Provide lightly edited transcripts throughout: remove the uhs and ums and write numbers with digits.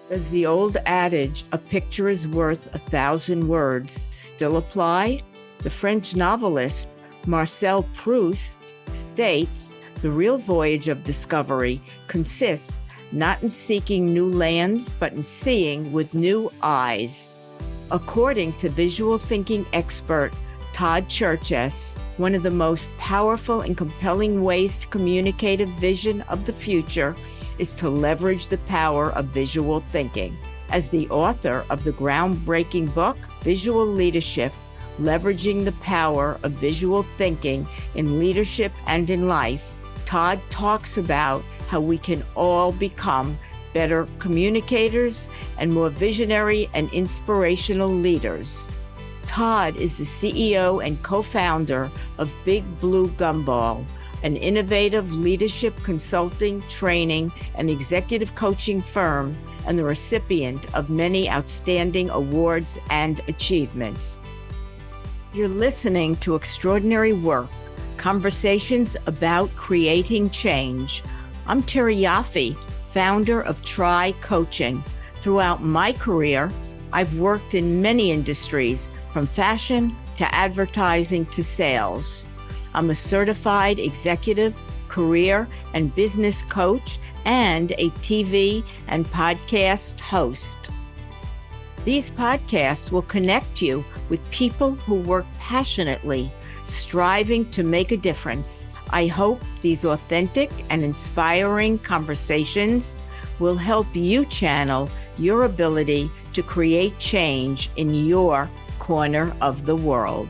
Does the old adage, a picture is worth 1,000 words, still apply? The French novelist Marcel Proust states, the real voyage of discovery consists not in seeking new lands, but in seeing with new eyes. According to visual thinking expert Todd Cherches, one of the most powerful and compelling ways to communicate a vision of the future is to leverage the power of visual thinking. As the author of the groundbreaking book, Visualeadership, Leveraging the Power of Visual Thinking in Leadership and in Life, Todd talks about how we can all become better communicators and more visionary and inspirational leaders. Todd is the CEO and co-founder of BigBlueGumball, an innovative leadership consulting, training, and executive coaching firm, and the recipient of many outstanding awards and achievements. You're listening to Extraordinary Work, Conversations about Creating Change. I'm Terry Yoffe, founder of Try Coaching. Throughout my career, I've worked in many industries, from fashion to advertising to sales. I'm a certified executive, career, and business coach, and a TV and podcast host. These podcasts will connect you with people who work passionately, striving to make a difference. I hope these authentic and inspiring conversations will help you channel your ability to create change in your corner of the world.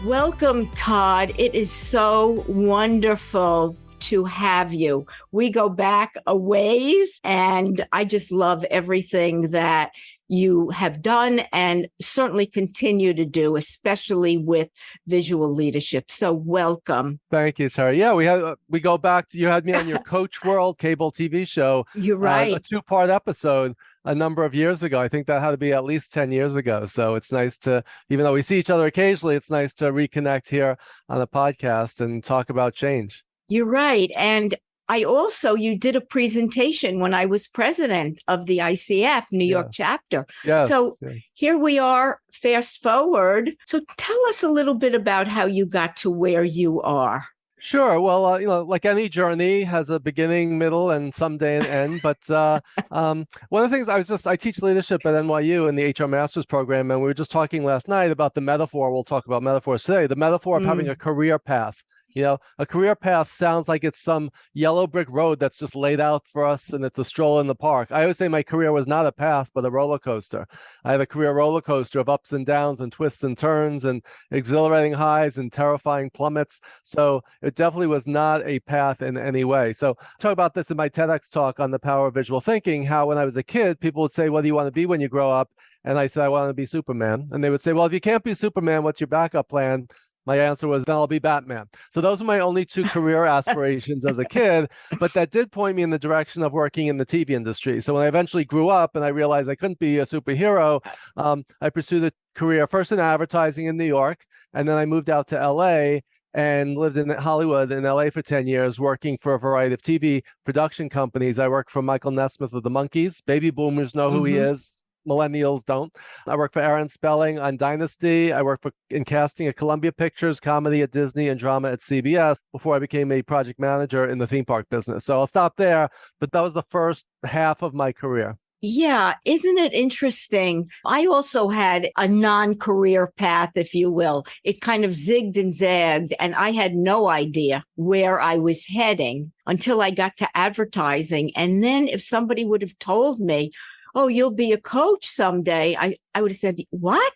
Welcome, Todd. It is so wonderful to have you. We go back a ways, and I just love everything that you have done and certainly continue to do, especially with visual leadership. So welcome. Thank you, Terry. Yeah, we go back to, you had me on your Coach World cable TV show. You're right. A two-part episode a number of years ago. I think that had to be at least 10 years ago. So it's nice to, even though we see each other occasionally, it's nice to reconnect here on the podcast and talk about change. You're right. And you did a presentation when I was president of the ICF New York chapter. Yes. So here we are, fast forward. So tell us a little bit about how you got to where you are. Sure. Well, like any journey has a beginning, middle, and someday an end. But one of the things I teach leadership at NYU in the HR Master's program, and we were just talking last night about the metaphor. We'll talk about metaphors today. The metaphor of having a career path. A career path sounds like it's some yellow brick road that's just laid out for us and it's a stroll in the park. I always say my career was not a path, but a roller coaster. I had a career roller coaster of ups and downs and twists and turns and exhilarating highs and terrifying plummets. So it definitely was not a path in any way. So I talk about this in my TEDx talk on the power of visual thinking, how when I was a kid, people would say, what do you want to be when you grow up? And I said, I want to be Superman. And they would say, well, if you can't be Superman, what's your backup plan? My answer was, then I'll be Batman. So those were my only two career aspirations as a kid, but that did point me in the direction of working in the TV industry. So when I eventually grew up and I realized I couldn't be a superhero, I pursued a career first in advertising in New York, and then I moved out to LA and lived in Hollywood in LA for 10 years, working for a variety of TV production companies. I worked for Michael Nesmith of the Monkees. Baby boomers know who he is. Millennials don't. I worked for Aaron Spelling on Dynasty. I worked in casting at Columbia Pictures, comedy at Disney, and drama at CBS before I became a project manager in the theme park business. So I'll stop there, but that was the first half of my career. Yeah, isn't it interesting? I also had a non-career path, if you will. It kind of zigged and zagged, and I had no idea where I was heading until I got to advertising. And then if somebody would have told me, oh, you'll be a coach someday, I would have said, what?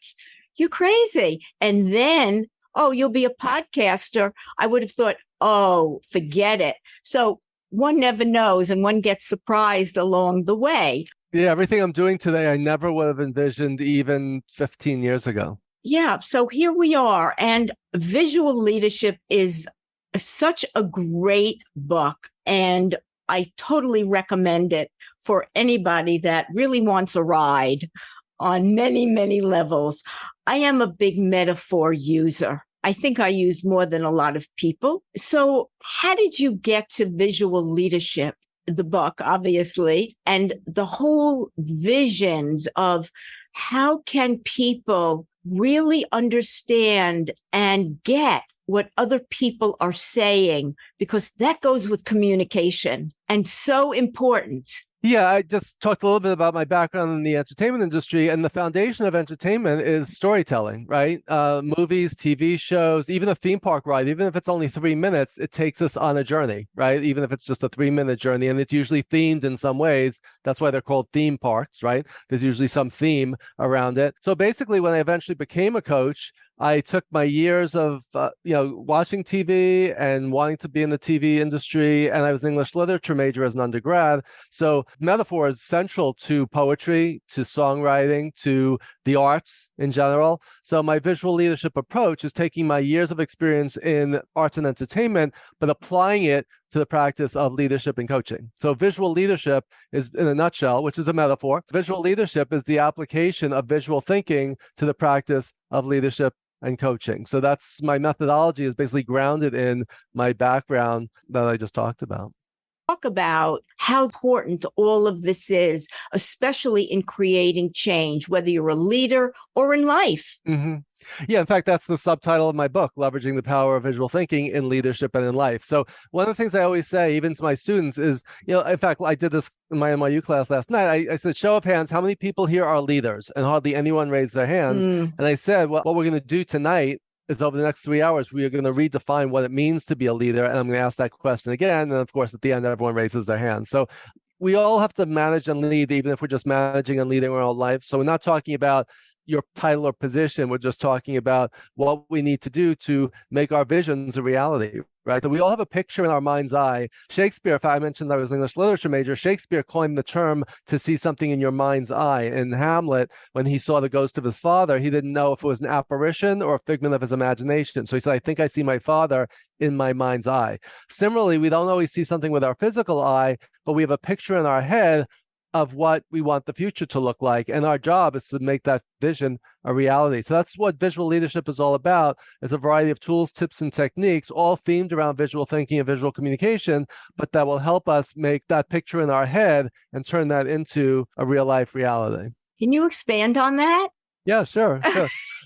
You're crazy. And then, oh, you'll be a podcaster, I would have thought, oh, forget it. So one never knows, and one gets surprised along the way. Yeah, everything I'm doing today, I never would have envisioned even 15 years ago. Yeah, so here we are. And Visual Leadership is such a great book, and I totally recommend it for anybody that really wants a ride on many, many levels. I am a big metaphor user. I think I use more than a lot of people. So how did you get to visual leadership? the book, obviously, and the whole visions of how can people really understand and get what other people are saying, because that goes with communication and so important. Yeah, I just talked a little bit about my background in the entertainment industry, and the foundation of entertainment is storytelling, right? Movies, TV shows, even a theme park ride, even if it's only 3 minutes, it takes us on a journey, right? Even if it's just a 3-minute journey, and it's usually themed in some ways. That's why they're called theme parks, right? There's usually some theme around it. So basically, when I eventually became a coach, I took my years of watching TV and wanting to be in the TV industry, and I was an English literature major as an undergrad. So metaphor is central to poetry, to songwriting, to the arts in general. So my visual leadership approach is taking my years of experience in arts and entertainment, but applying it to the practice of leadership and coaching. So visual leadership is, in a nutshell, which is a metaphor, visual leadership is the application of visual thinking to the practice of leadership and coaching. So that's my methodology, is basically grounded in my background that I just talked about. Talk about how important all of this is, especially in creating change, whether you're a leader or in life. Mm-hmm. Yeah, in fact, that's the subtitle of my book, Leveraging the Power of Visual Thinking in Leadership and in Life. So one of the things I always say, even to my students, is, in fact, I did this in my NYU class last night. I said, show of hands, how many people here are leaders? And hardly anyone raised their hands. And I said, well, what we're going to do tonight is over the next 3 hours, we are going to redefine what it means to be a leader. And I'm going to ask that question again. And of course, at the end, everyone raises their hands. So we all have to manage and lead, even if we're just managing and leading our own life. So we're not talking about your title or position. We're just talking about what we need to do to make our visions a reality, right? So we all have a picture in our mind's eye. Shakespeare, if I mentioned I was an English literature major, Shakespeare coined the term to see something in your mind's eye. In Hamlet, when he saw the ghost of his father, he didn't know if it was an apparition or a figment of his imagination. So he said, I think I see my father in my mind's eye. Similarly, we don't always see something with our physical eye, but we have a picture in our head of what we want the future to look like. And our job is to make that vision a reality. So that's what visual leadership is all about. It's a variety of tools, tips, and techniques, all themed around visual thinking and visual communication, but that will help us make that picture in our head and turn that into a real life reality. Can you expand on that? Yeah, sure.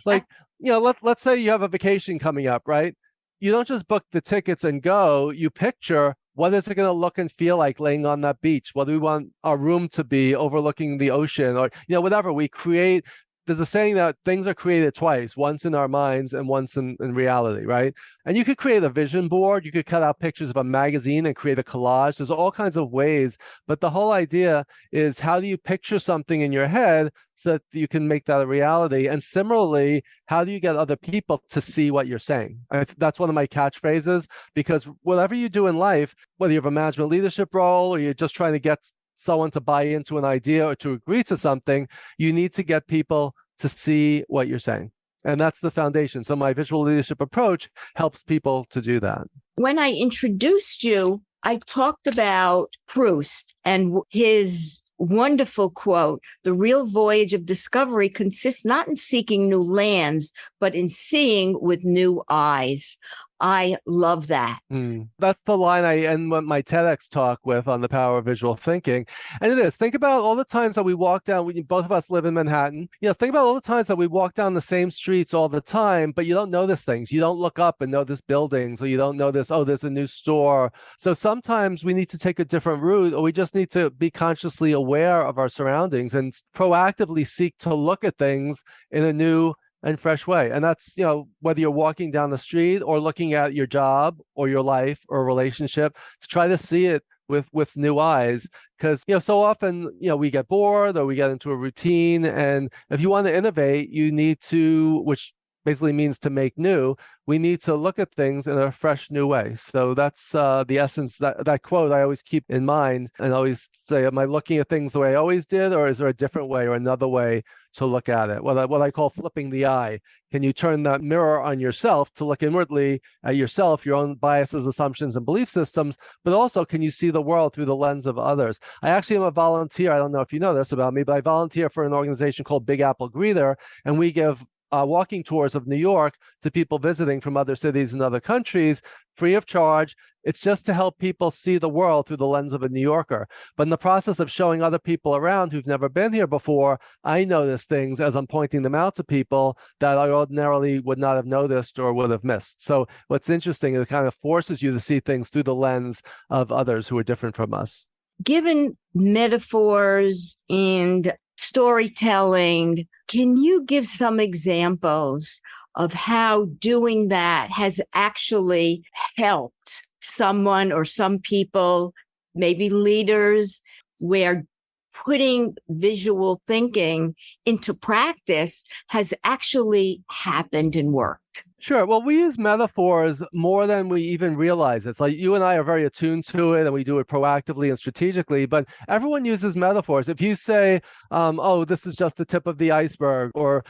Like, let's say you have a vacation coming up, right? You don't just book the tickets and go, you picture, what is it going to look and feel like laying on that beach? What do we want our room to be overlooking the ocean? Or, whatever we create. There's a saying that things are created twice, once in our minds and once in reality, right? And you could create a vision board. You could cut out pictures of a magazine and create a collage. There's all kinds of ways. But the whole idea is, how do you picture something in your head so that you can make that a reality? And similarly, how do you get other people to see what you're saying? That's one of my catchphrases, because whatever you do in life, whether you have a management leadership role or you're just trying to get someone to buy into an idea or to agree to something, you need to get people to see what you're saying. And that's the foundation. So my visual leadership approach helps people to do that. When I introduced you, I talked about Proust and his wonderful quote, "The real voyage of discovery consists not in seeking new lands, but in seeing with new eyes." I love that. That's the line I end my TEDx talk with on the power of visual thinking. And it is, think about all the times that we walk down, both of us live in Manhattan. Think about all the times that we walk down the same streets all the time, but you don't notice things. You don't look up and notice buildings, or you don't notice, oh, there's a new store. So sometimes we need to take a different route, or we just need to be consciously aware of our surroundings and proactively seek to look at things in a new and fresh way. And that's, whether you're walking down the street or looking at your job or your life or a relationship, to try to see it with new eyes. Because, so often, we get bored or we get into a routine. And if you want to innovate, you need to, which basically means to make new, we need to look at things in a fresh new way. So that's the essence, that quote I always keep in mind, and always say, am I looking at things the way I always did, or is there a different way or another way to look at it? What I call flipping the eye. Can you turn that mirror on yourself to look inwardly at yourself, your own biases, assumptions, and belief systems, but also can you see the world through the lens of others? I actually am a volunteer. I don't know if you know this about me, but I volunteer for an organization called Big Apple Greeter, and we give walking tours of New York to people visiting from other cities and other countries, free of charge. It's just to help people see the world through the lens of a New Yorker. But in the process of showing other people around who've never been here before, I notice things as I'm pointing them out to people that I ordinarily would not have noticed or would have missed. So what's interesting is it kind of forces you to see things through the lens of others who are different from us. Given metaphors and storytelling, can you give some examples of how doing that has actually helped someone or some people, maybe leaders, where putting visual thinking into practice has actually happened and worked? Sure. Well, we use metaphors more than we even realize. It's like you and I are very attuned to it and we do it proactively and strategically, but everyone uses metaphors. If you say, oh, this is just the tip of the iceberg, or,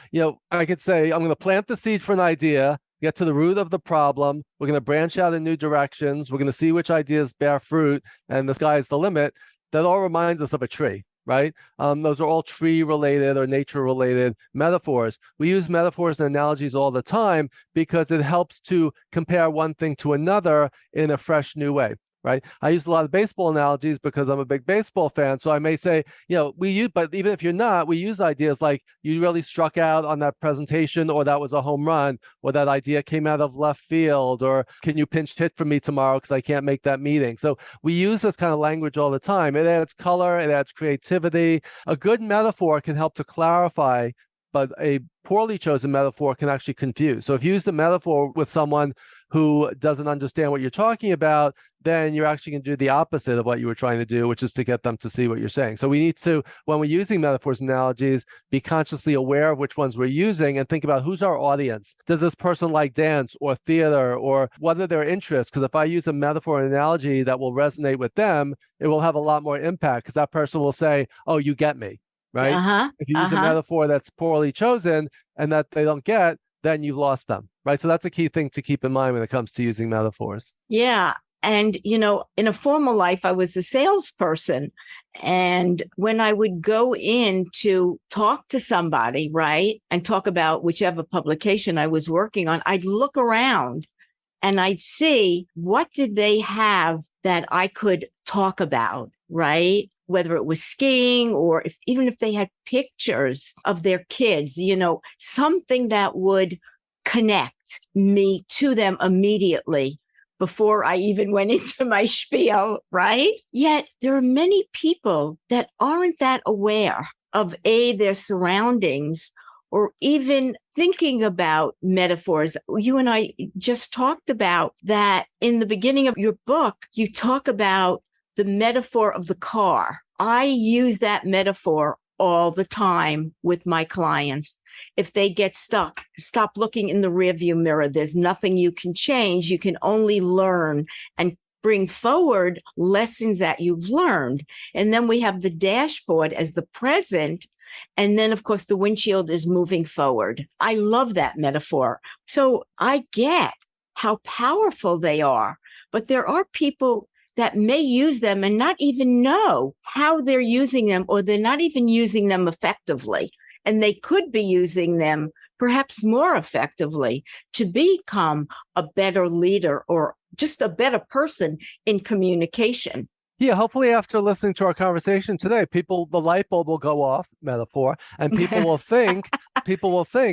I could say, I'm going to plant the seed for an idea, get to the root of the problem. We're going to branch out in new directions. We're going to see which ideas bear fruit, and the sky's the limit. That all reminds us of a tree. Right? Those are all tree-related or nature-related metaphors. We use metaphors and analogies all the time because it helps to compare one thing to another in a fresh, new way. Right? I use a lot of baseball analogies because I'm a big baseball fan. So I may say, but even if you're not, we use ideas like you really struck out on that presentation, or that was a home run, or that idea came out of left field, or can you pinch hit for me tomorrow because I can't make that meeting. So we use this kind of language all the time. It adds color, it adds creativity. A good metaphor can help to clarify, but a poorly chosen metaphor can actually confuse. So if you use the metaphor with someone who doesn't understand what you're talking about, then you're actually going to do the opposite of what you were trying to do, which is to get them to see what you're saying. So we need to, when we're using metaphors and analogies, be consciously aware of which ones we're using and think about who's our audience. Does this person like dance or theater, or what are their interests? Because if I use a metaphor and analogy that will resonate with them, it will have a lot more impact because that person will say, oh, you get me, right? If you use a metaphor that's poorly chosen and that they don't get, then you've lost them, right? So that's a key thing to keep in mind when it comes to using metaphors. Yeah. And, in a former life, I was a salesperson. And when I would go in to talk to somebody, right, and talk about whichever publication I was working on, I'd look around and I'd see what did they have that I could talk about, right? Whether it was skiing or even if they had pictures of their kids, something that would connect me to them immediately before I even went into my spiel, right? Yet there are many people that aren't that aware of their surroundings or even thinking about metaphors. You and I just talked about that in the beginning of your book. You talk about the metaphor of the car. I use that metaphor all the time with my clients. If they get stuck, stop looking in the rearview mirror. There's nothing you can change. You can only learn and bring forward lessons that you've learned. And then we have the dashboard as the present. And then, of course, the windshield is moving forward. I love that metaphor. So I get how powerful they are. But there are people that may use them and not even know how they're using them, or they're not even using them effectively. And they could be using them perhaps more effectively to become a better leader or just a better person in communication. Yeah, hopefully after listening to our conversation today, the light bulb will go off, metaphor, and people will think,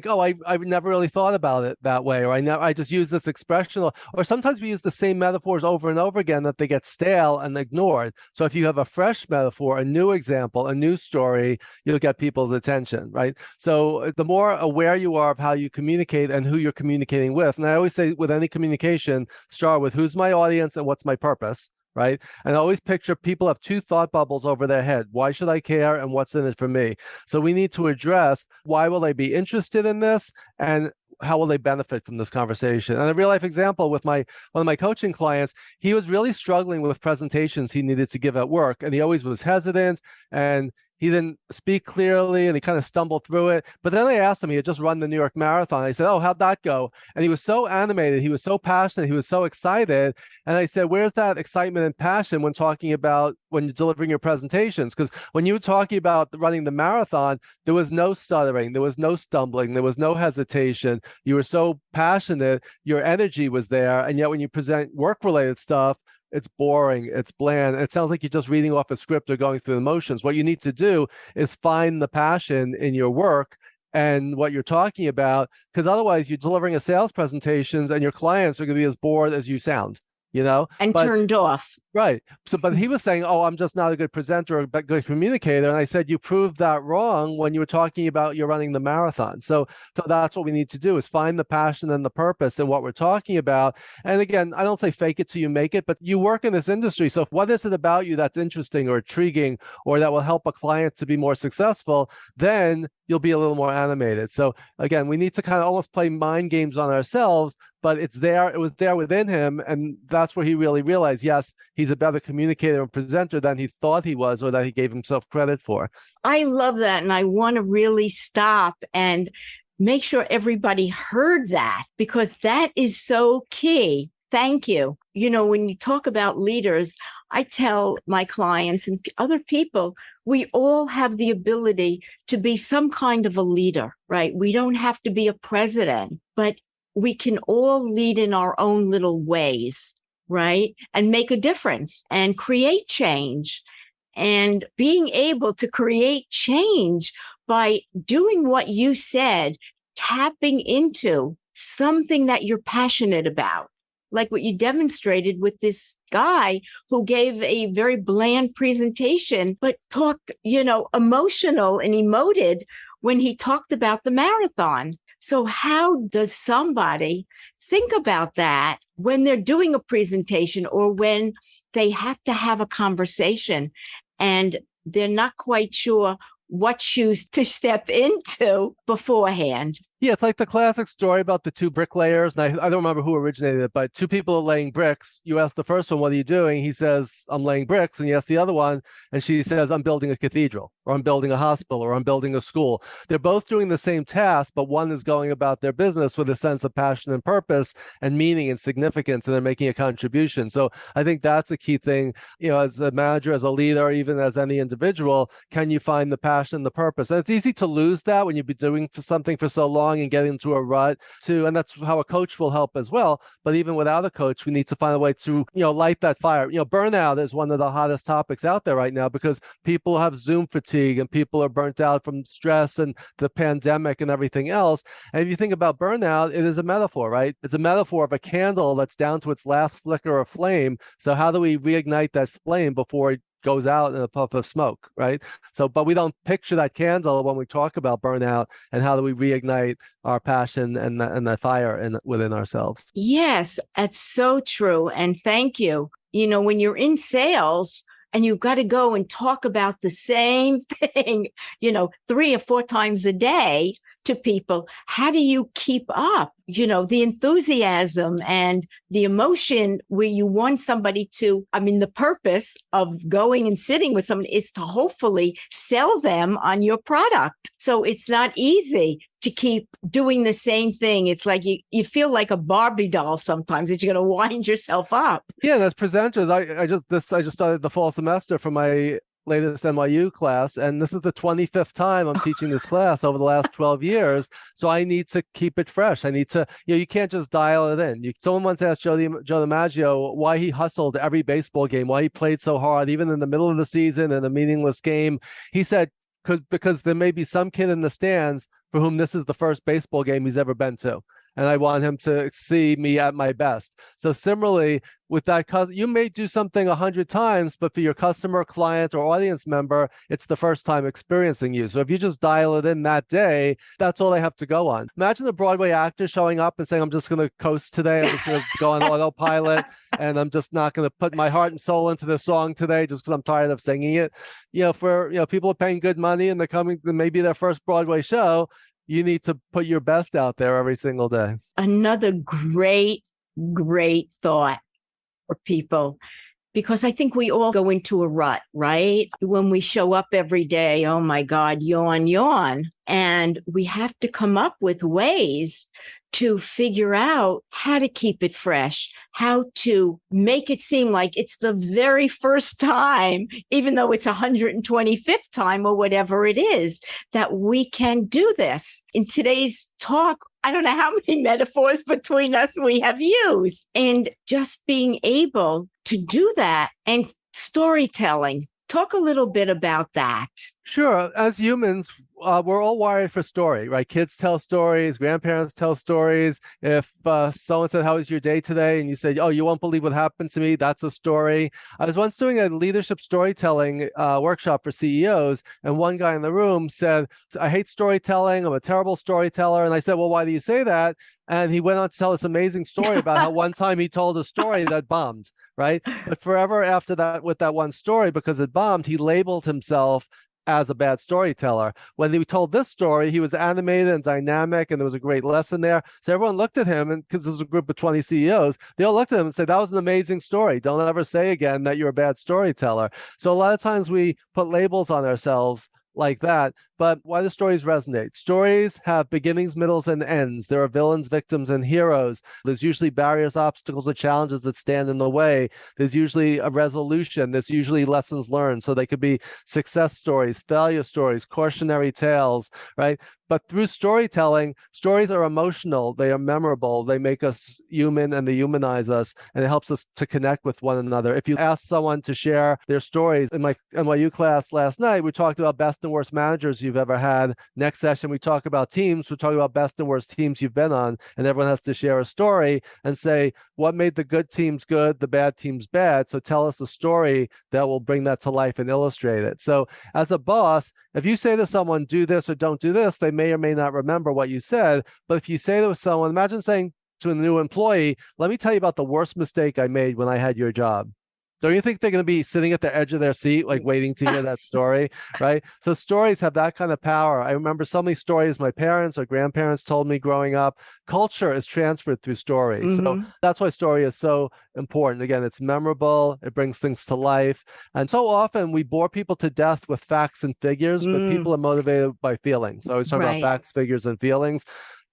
oh, I never really thought about it that way, or I just use this expression, or sometimes we use the same metaphors over and over again that they get stale and ignored. So if you have a fresh metaphor, a new example, a new story, you'll get people's attention, right? So the more aware you are of how you communicate and who you're communicating with, and I always say with any communication, start with who's my audience and what's my purpose. Right? And I always picture people have two thought bubbles over their head. Why should I care and what's in it for me? So we need to address why will they be interested in this and how will they benefit from this conversation? And a real life example with one of my coaching clients, he was really struggling with presentations he needed to give at work. And he always was hesitant. And he didn't speak clearly and he kind of stumbled through it. But then I asked him, he had just run the New York Marathon. I said, oh, how'd that go? And he was so animated. He was so passionate. He was so excited. And I said, where's that excitement and passion when talking about when you're delivering your presentations? Because when you were talking about running the marathon, there was no stuttering, there was no stumbling, there was no hesitation. You were so passionate, your energy was there. And yet when you present work-related stuff, it's boring, it's bland. It sounds like you're just reading off a script or going through the motions. What you need to do is find the passion in your work and what you're talking about, because otherwise you're delivering a sales presentations and your clients are going to be as bored as you sound, and turned off. Right. So, but he was saying, oh, I'm just not a good presenter or a good communicator. And I said, you proved that wrong when you were talking about you're running the marathon. So that's what we need to do, is find the passion and the purpose in what we're talking about. And again, I don't say fake it till you make it, but you work in this industry. So what is it about you that's interesting or intriguing or that will help a client to be more successful? Then you'll be a little more animated. So again, we need to kind of almost play mind games on ourselves, but it's there. It was there within him. And that's where he really realized, yes, he's a better communicator and presenter than he thought he was or that he gave himself credit for. I love that. And I want to really stop and make sure everybody heard that, because that is so key. Thank you. When you talk about leaders, I tell my clients and other people, we all have the ability to be some kind of a leader, right? We don't have to be a president, but we can all lead in our own little ways, right? And make a difference and create change. And being able to create change by doing what you said, tapping into something that you're passionate about, like what you demonstrated with this guy who gave a very bland presentation, but talked, emotional and emoted when he talked about the marathon. So how does somebody think about that when they're doing a presentation or when they have to have a conversation and they're not quite sure what shoes to step into beforehand? Yeah, it's like the classic story about the two bricklayers. And I don't remember who originated it, but two people are laying bricks. You ask the first one, what are you doing? He says, I'm laying bricks. And you ask the other one, and she says, I'm building a cathedral, or I'm building a hospital, or I'm building a school. They're both doing the same task, but one is going about their business with a sense of passion and purpose and meaning and significance, and they're making a contribution. So I think that's a key thing, as a manager, as a leader, even as any individual, can you find the passion, the purpose? And it's easy to lose that when you've been doing something for so long and get into a rut too. And that's how a coach will help as well. But even without a coach, we need to find a way to, light that fire. Burnout is one of the hottest topics out there right now because people have Zoom fatigue and people are burnt out from stress and the pandemic and everything else. And if you think about burnout, it is a metaphor, right? It's a metaphor of a candle that's down to its last flicker of flame. So how do we reignite that flame before it goes out in a puff of smoke, right? So, but we don't picture that candle when we talk about burnout, and how do we reignite our passion and that fire within ourselves? Yes, that's so true. And thank you. When you're in sales and you've got to go and talk about the same thing, 3 or 4 times a day to people, how do you keep up, the enthusiasm and the emotion where you want somebody to, the purpose of going and sitting with someone is to hopefully sell them on your product. So it's not easy to keep doing the same thing. It's like you feel like a Barbie doll sometimes that you're going to wind yourself up. Yeah, and as presenters, I just started the fall semester for my latest NYU class, and this is the 25th time I'm teaching this class over the last 12 years. So I need to keep it fresh. I need to, you can't just dial it in. Someone once asked Joe DiMaggio why he hustled every baseball game, why he played so hard, even in the middle of the season in a meaningless game. He said, because there may be some kid in the stands for whom this is the first baseball game he's ever been to. And I want him to see me at my best. So similarly, with that, you may do something 100 times, but for your customer, client, or audience member, it's the first time experiencing you. So if you just dial it in that day, that's all they have to go on. Imagine the Broadway actor showing up and saying, I'm just going to coast today. I'm just going to go on autopilot, and I'm just not going to put my heart and soul into the song today just because I'm tired of singing it. People are paying good money and they're coming to maybe their first Broadway show. You need to put your best out there every single day. Another great thought for people. because I think we all go into a rut, right? When we show up every day, oh my God, yawn, yawn. And we have to come up with ways to figure out how to keep it fresh, how to make it seem like it's the very first time, even though it's 125th time or whatever it is, that we can do this. In today's talk, I don't know how many metaphors between us we have used. And just being able to do that, and storytelling. Talk a little bit about that. Sure. As humans, we're all wired for story, right? Kids tell stories, grandparents tell stories. If someone said, "How was your day today?" and you said, "Oh, you won't believe what happened to me," that's a story. I was once doing a leadership storytelling workshop for CEOs, and one guy in the room said, "I hate storytelling. I'm a terrible storyteller." And I said, "Well, why do you say that?" And he went on to tell this amazing story about how one time he told a story that bombed, right? But forever after that, with that one story, because it bombed, he labeled himself as a bad storyteller. When he told this story, he was animated and dynamic, and there was a great lesson there. So everyone looked at him, and because this was a group of 20 CEOs, they all looked at him and said, "That was an amazing story. Don't ever say again that you're a bad storyteller." So a lot of times we put labels on ourselves like that. But why do stories resonate? Stories have beginnings, middles, and ends. There are villains, victims, and heroes. There's usually barriers, obstacles, or challenges that stand in the way. There's usually a resolution. There's usually lessons learned. So they could be success stories, failure stories, cautionary tales, right? But through storytelling, stories are emotional. They are memorable. They make us human, and they humanize us, and it helps us to connect with one another. If you ask someone to share their stories, in my NYU class last night, we talked about best and worst managers you've ever had. Next session, we talk about teams. We talk about best and worst teams you've been on, and everyone has to share a story and say what made the good teams good, the bad teams bad. So tell us a story that will bring that to life and illustrate it. So as a boss, if you say to someone, "Do this or don't do this," they may or may not remember what you said. But if you say to someone, imagine saying to a new employee, "Let me tell you about the worst mistake I made when I had your job." Don't you think they're going to be sitting at the edge of their seat, like waiting to hear that story, right? So stories have that kind of power. I remember so many stories my parents or grandparents told me growing up. Culture is transferred through stories. Mm-hmm. So that's why story is so important. Again, it's memorable. It brings things to life. And so often we bore people to death with facts and figures, but people are motivated by feelings. So I always talk about facts, figures, and feelings.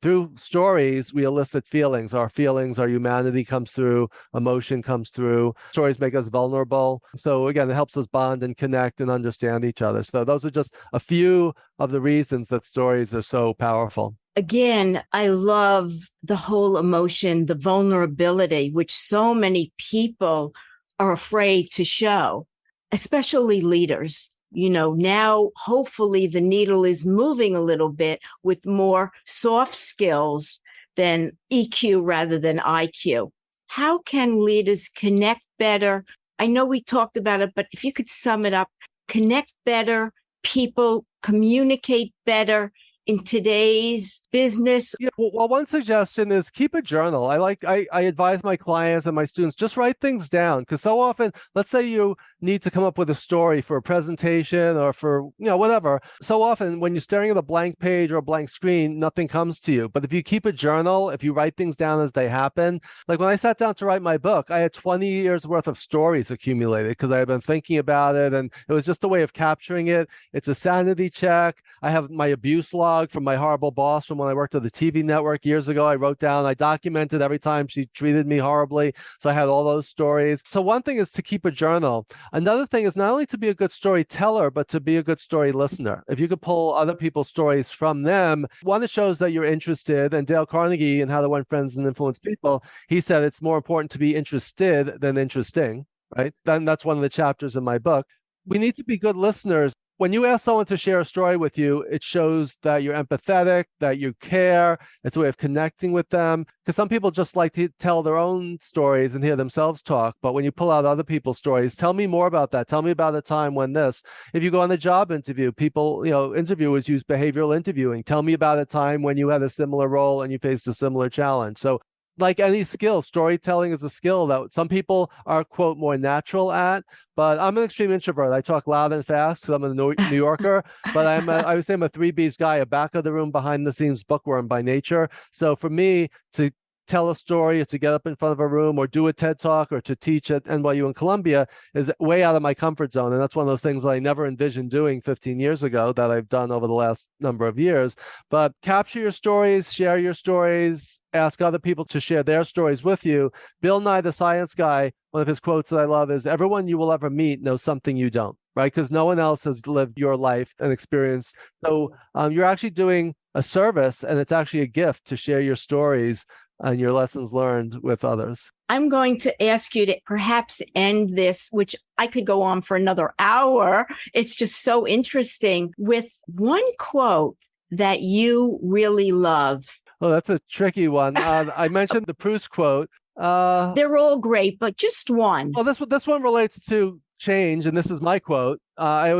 Through stories, we elicit feelings. Our humanity comes through, emotion comes through. Stories make us vulnerable. So again, it helps us bond and connect and understand each other. So those are just a few of the reasons that stories are so powerful. Again, I love the whole emotion, the vulnerability, which so many people are afraid to show, especially leaders. You know, now hopefully the needle is moving a little bit with more soft skills than EQ rather than IQ. How can leaders connect better? I know we talked about it, but if you could sum it up, connect better, people communicate better in today's business? Yeah, well, one suggestion is keep a journal. I advise my clients and my students, just write things down, because so often, let's say you need to come up with a story for a presentation or for, whatever. So often when you're staring at a blank page or a blank screen, nothing comes to you. But if you keep a journal, if you write things down as they happen, like when I sat down to write my book, I had 20 years worth of stories accumulated because I had been thinking about it, and it was just a way of capturing it. It's a sanity check. I have my abuse log from my horrible boss from when I worked at the TV network years ago. I documented every time she treated me horribly. So I had all those stories. So one thing is to keep a journal. Another thing is not only to be a good storyteller, but to be a good story listener. If you could pull other people's stories from them, one, it shows that you're interested. And Dale Carnegie in How to Win Friends and Influence People, he said it's more important to be interested than interesting, right? Then that's one of the chapters in my book. We need to be good listeners. When you ask someone to share a story with you, it shows that you're empathetic, that you care. It's a way of connecting with them. Because some people just like to tell their own stories and hear themselves talk. But when you pull out other people's stories, tell me more about that. Tell me about a time when this. If you go on a job interview, people, interviewers use behavioral interviewing. Tell me about a time when you had a similar role and you faced a similar challenge. So like any skill, storytelling is a skill that some people are, quote, more natural at. But I'm an extreme introvert. I talk loud and fast because I'm a New Yorker. But I would say I'm a 3 Bs guy, a back of the room, behind the scenes bookworm by nature. So for me to tell a story or to get up in front of a room or do a TED Talk or to teach at NYU and Columbia is way out of my comfort zone. And that's one of those things that I never envisioned doing 15 years ago that I've done over the last number of years. But capture your stories, share your stories, ask other people to share their stories with you. Bill Nye, the science guy, one of his quotes that I love is, everyone you will ever meet knows something you don't, right? Because no one else has lived your life and experience. So you're actually doing a service, and it's actually a gift to share your stories and your lessons learned with others. I'm going to ask you to perhaps end this, which I could go on for another hour. It's just so interesting, with one quote that you really love. Oh, that's a tricky one. I mentioned the Proust quote. They're all great, but just one. Well, this one relates to change, and this is my quote. I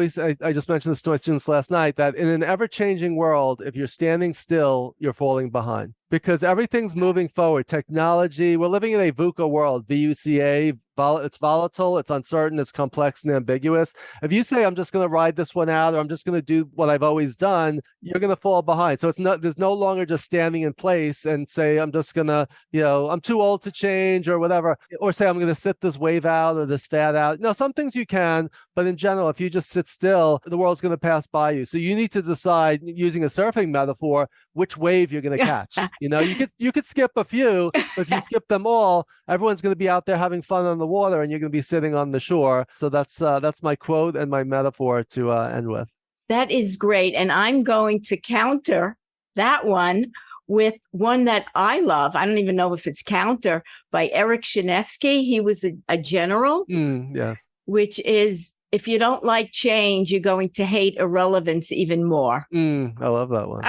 just mentioned this to my students last night, that in an ever-changing world, if you're standing still, you're falling behind, because everything's moving forward. Technology, we're living in a VUCA world, VUCA. It's volatile, it's uncertain, it's complex and ambiguous. If you say, I'm just going to ride this one out, or I'm just going to do what I've always done, you're going to fall behind. So there's no longer just standing in place and say, I'm just going to, I'm too old to change or whatever, or say, I'm going to sit this wave out or this fad out. No, some things you can, but in general, if you just sit still, the world's going to pass by you. So you need to decide, using a surfing metaphor, which wave you're going to catch. You could skip a few, but if you skip them all, everyone's going to be out there having fun on the water, and you're going to be sitting on the shore. So that's my quote and my metaphor to end with. That is great. And I'm going to counter that one with one that I love. I don't even know if it's counter, by Eric Shinesky. He was a general. Yes. Which is, if you don't like change, you're going to hate irrelevance even more. I love that one.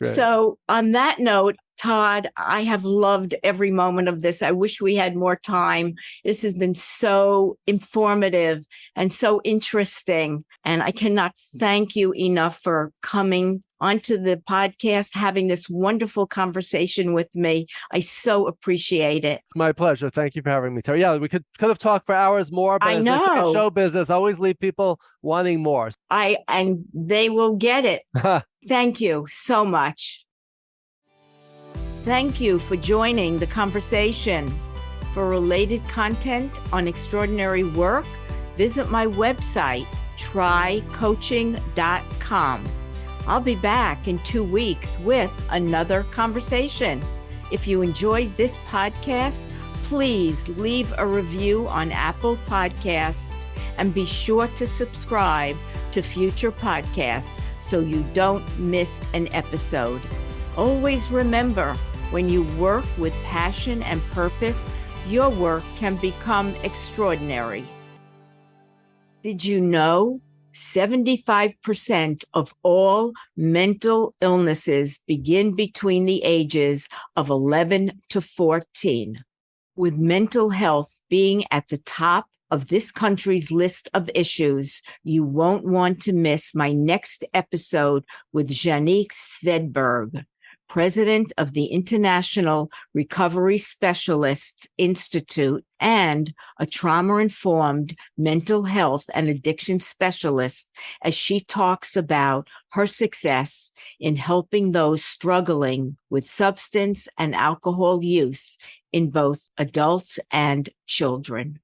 So on that note, Todd, I have loved every moment of this. I wish we had more time. This has been so informative and so interesting. And I cannot thank you enough for coming onto the podcast, having this wonderful conversation with me. I so appreciate it. It's my pleasure. Thank you for having me, Terry. Yeah, we could have talked for hours more, but I know. As they say in show business, always leave people wanting more. And they will get it. Thank you so much. Thank you for joining the conversation. For related content on extraordinary work, visit my website, trycoaching.com. I'll be back in 2 weeks with another conversation. If you enjoyed this podcast, please leave a review on Apple Podcasts and be sure to subscribe to future podcasts so you don't miss an episode. Always remember, when you work with passion and purpose, your work can become extraordinary. Did you know 75% of all mental illnesses begin between the ages of 11 to 14? With mental health being at the top of this country's list of issues, you won't want to miss my next episode with Janique Svedberg, president of the International Recovery Specialists Institute and a trauma-informed mental health and addiction specialist, as she talks about her success in helping those struggling with substance and alcohol use in both adults and children.